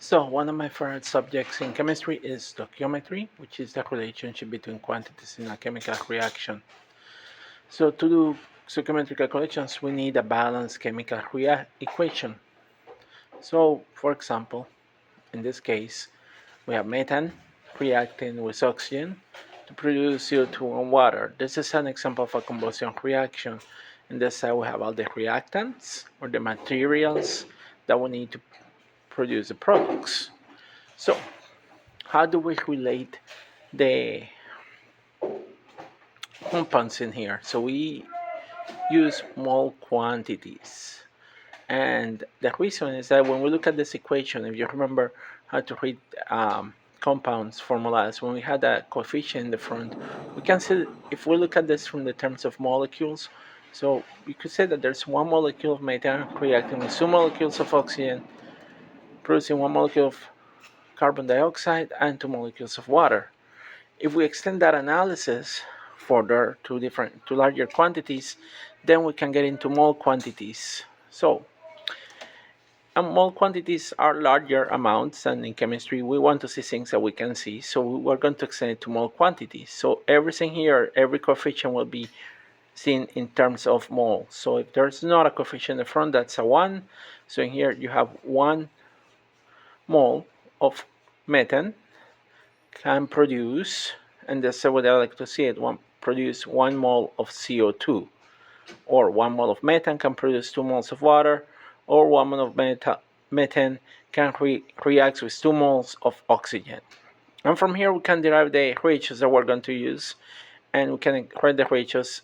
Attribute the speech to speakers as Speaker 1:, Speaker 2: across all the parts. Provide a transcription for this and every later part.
Speaker 1: So one of my favorite subjects in chemistry is stoichiometry, which is the relationship between quantities in a chemical reaction. So to do stoichiometric calculations, we need a balanced chemical equation. So for example, in this case, we have methane reacting with oxygen to produce CO2 and water. This is an example of a combustion reaction. In this side, we have all the reactants or the materials that we need to produce the products. So how do we relate the compounds in here? So we use mole quantities. And the reason is that when we look at this equation, if you remember how to read compounds formulas, when we had a coefficient in the front, we can see, if we look at this from the terms of molecules, so we could say that there's one molecule of methane reacting with two molecules of oxygen, producing one molecule of carbon dioxide and two molecules of water. If we extend that analysis further to larger quantities, then we can get into mole quantities. So, mole quantities are larger amounts, and in chemistry we want to see things that we can see. So we're going to extend it to mole quantities. So everything here, every coefficient will be seen in terms of moles. So if there's not a coefficient in the front, that's a 1. So in here you have 1 mole of methane can produce, and that's the way I like to see it, produce 1 mole of CO2, or 1 mole of methane can produce 2 moles of water, or 1 mole of methane can react with 2 moles of oxygen. And from here we can derive the ratios that we're going to use, and we can write the ratios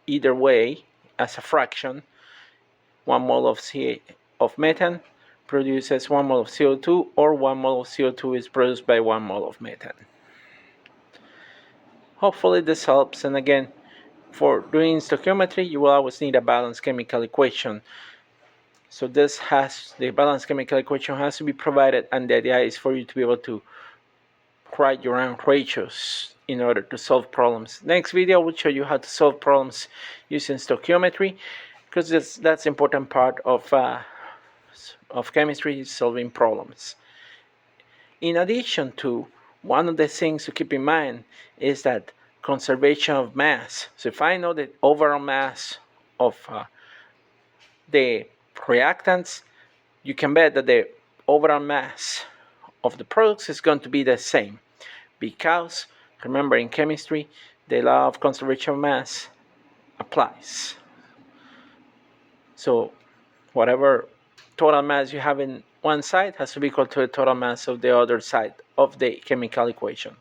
Speaker 1: either way as a fraction. 1 mole of methane produces 1 mole of CO2, or 1 mole of CO2 is produced by 1 mole of methane. Hopefully this helps, and again, for doing stoichiometry, you will always need a balanced chemical equation. So the balanced chemical equation has to be provided, and the idea is for you to be able to write your own ratios in order to solve problems. Next video will show you how to solve problems using stoichiometry, because that's an important part of chemistry, is solving problems. In addition to, one of the things to keep in mind is that conservation of mass. So if I know the overall mass of the reactants, you can bet that the overall mass of the products is going to be the same, because remember, in chemistry the law of conservation of mass applies. So whatever total mass you have in one side has to be equal to the total mass of the other side of the chemical equation.